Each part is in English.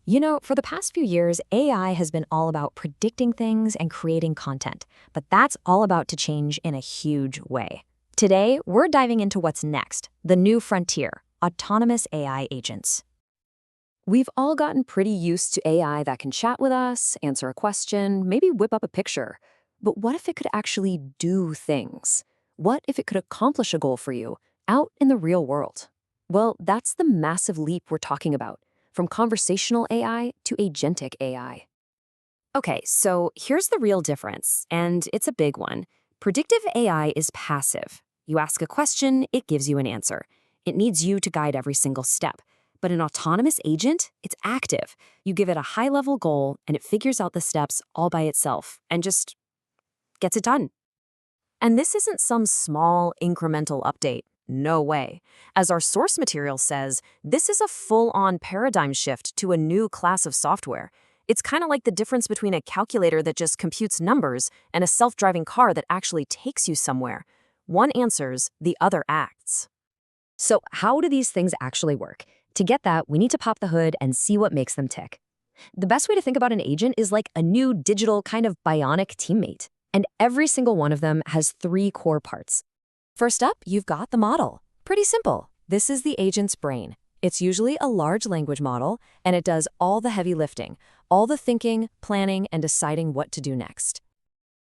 For the past few years, AI has been all about predicting things and creating content, but that's all about to change in a huge way. Today, we're diving into what's next, the new frontier, autonomous AI agents. We've all gotten pretty used to AI that can chat with us, answer a question, maybe whip up a picture. But what if it could actually do things? What if it could accomplish a goal for you out in the real world? Well, that's the massive leap we're talking about, from conversational AI to agentic AI. Okay, so here's the real difference, and it's a big one. Predictive AI is passive. You ask a question, it gives you an answer. It needs you to guide every single step. But an autonomous agent, it's active. You give it a high-level goal, and it figures out the steps all by itself and just gets it done. And this isn't some small, incremental update. No way. As our source material says, this is a full-on paradigm shift to a new class of software. It's kind of like the difference between a calculator that just computes numbers and a self-driving car that actually takes you somewhere. One answers, the other acts. So how do these things actually work? To get that, we need to pop the hood and see what makes them tick. The best way to think about an agent is like a new digital kind of bionic teammate. And every single one of them has three core parts. First up, you've got the model. Pretty simple. This is the agent's brain. It's usually a large language model, and it does all the heavy lifting, all the thinking, planning, and deciding what to do next.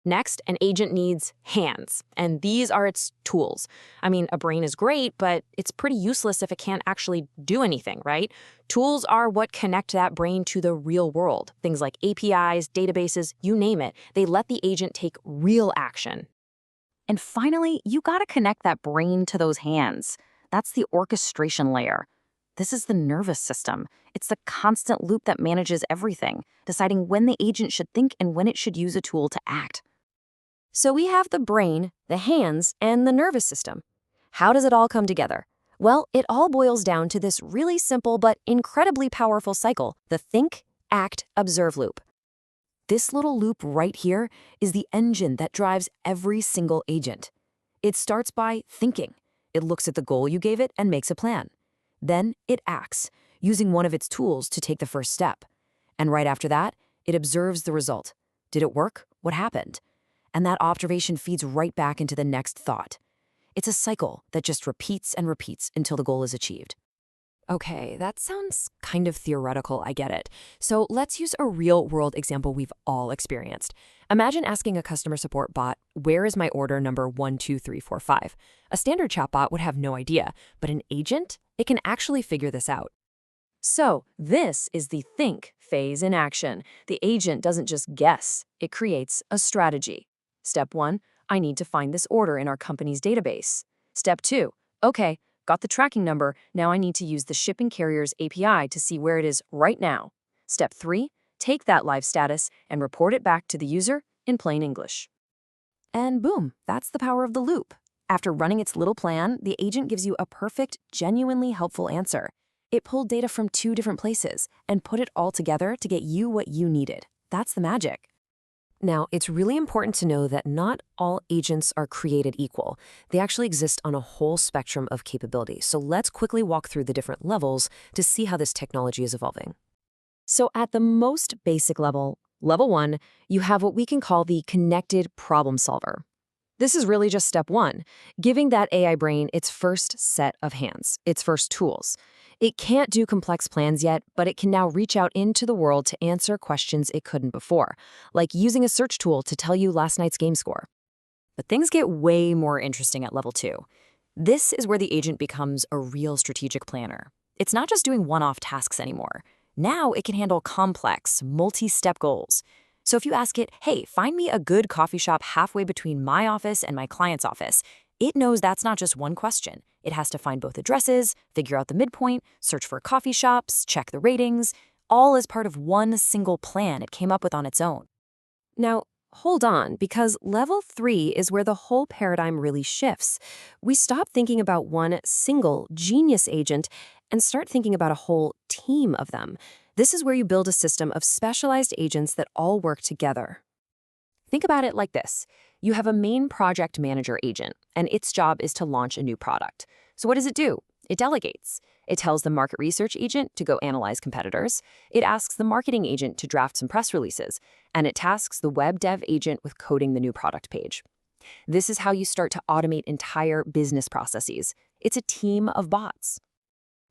Next, an agent needs hands, and these are its tools. I mean, a brain is great, but it's pretty useless if it can't actually do anything, right? Tools are what connect that brain to the real world. Things like APIs, databases, you name it. They let the agent take real action. And finally, you gotta connect that brain to those hands. That's the orchestration layer. This is the nervous system. It's the constant loop that manages everything, deciding when the agent should think and when it should use a tool to act. So we have the brain, the hands, and the nervous system. How does it all come together? Well, it all boils down to this really simple but incredibly powerful cycle, the think, act, observe loop. This little loop right here is the engine that drives every single agent. It starts by thinking. It looks at the goal you gave it and makes a plan. Then it acts, using one of its tools to take the first step. And right after that, it observes the result. Did it work? What happened? And that observation feeds right back into the next thought. It's a cycle that just repeats and repeats until the goal is achieved. Okay, that sounds kind of theoretical, I get it. So let's use a real-world example we've all experienced. Imagine asking a customer support bot, where is my order number 12345? A standard chatbot would have no idea, but an agent, it can actually figure this out. So this is the think phase in action. The agent doesn't just guess, it creates a strategy. Step 1, I need to find this order in our company's database. Step 2, okay, got the tracking number, now I need to use the shipping carrier's API to see where it is right now. Step 3, take that live status and report it back to the user in plain English. And boom, that's the power of the loop. After running its little plan, the agent gives you a perfect, genuinely helpful answer. It pulled data from 2 different places and put it all together to get you what you needed. That's the magic. Now, it's really important to know that not all agents are created equal. They actually exist on a whole spectrum of capabilities. So let's quickly walk through the different levels to see how this technology is evolving. So at the most basic level, level 1, you have what we can call the connected problem solver. This is really just step 1, giving that AI brain its first set of hands, its first tools. It can't do complex plans yet, but it can now reach out into the world to answer questions it couldn't before, like using a search tool to tell you last night's game score. But things get way more interesting at level 2. This is where the agent becomes a real strategic planner. It's not just doing one-off tasks anymore. Now it can handle complex, multi-step goals. So if you ask it, hey, find me a good coffee shop halfway between my office and my client's office, it knows that's not just one question. It has to find both addresses, figure out the midpoint, search for coffee shops, check the ratings, all as part of one single plan it came up with on its own. Now, hold on, because level 3 is where the whole paradigm really shifts. We stop thinking about one single genius agent and start thinking about a whole team of them. This is where you build a system of specialized agents that all work together. Think about it like this. You have a main project manager agent, and its job is to launch a new product. So what does it do? It delegates. It tells the market research agent to go analyze competitors. It asks the marketing agent to draft some press releases. And it tasks the web dev agent with coding the new product page. This is how you start to automate entire business processes. It's a team of bots.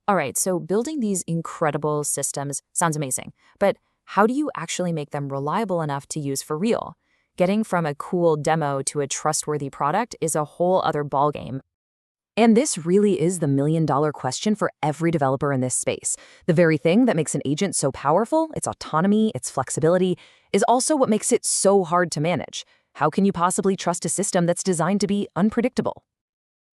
All right, so building these incredible systems sounds amazing, but how do you actually make them reliable enough to use for real? Getting from a cool demo to a trustworthy product is a whole other ballgame. And this really is the million-dollar question for every developer in this space. The very thing that makes an agent so powerful, its autonomy, its flexibility, is also what makes it so hard to manage. How can you possibly trust a system that's designed to be unpredictable?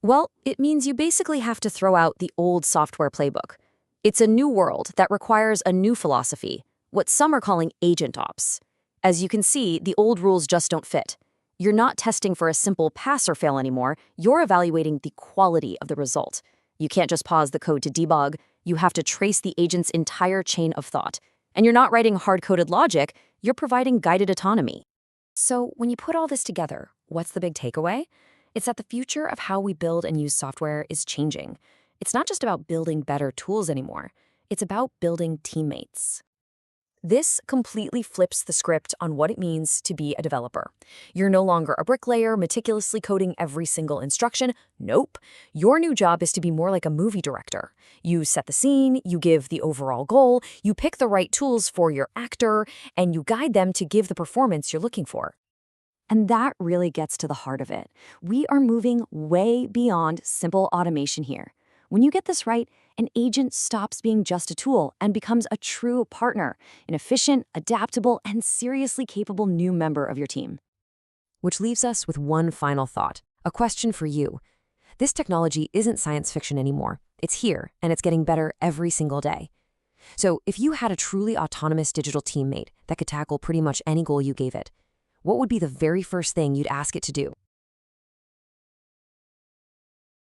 Well, it means you basically have to throw out the old software playbook. It's a new world that requires a new philosophy, what some are calling agent ops. As you can see, the old rules just don't fit. You're not testing for a simple pass or fail anymore, you're evaluating the quality of the result. You can't just pause the code to debug, you have to trace the agent's entire chain of thought. And you're not writing hard-coded logic, you're providing guided autonomy. So when you put all this together, what's the big takeaway? It's that the future of how we build and use software is changing. It's not just about building better tools anymore, it's about building teammates. This completely flips the script on what it means to be a developer. You're no longer a bricklayer meticulously coding every single instruction. Nope. Your new job is to be more like a movie director. You set the scene, you give the overall goal, you pick the right tools for your actor, and you guide them to give the performance you're looking for. And that really gets to the heart of it. We are moving way beyond simple automation here. When you get this right, an agent stops being just a tool and becomes a true partner, an efficient, adaptable, and seriously capable new member of your team. Which leaves us with one final thought, a question for you. This technology isn't science fiction anymore. It's here, and it's getting better every single day. So if you had a truly autonomous digital teammate that could tackle pretty much any goal you gave it, what would be the very first thing you'd ask it to do?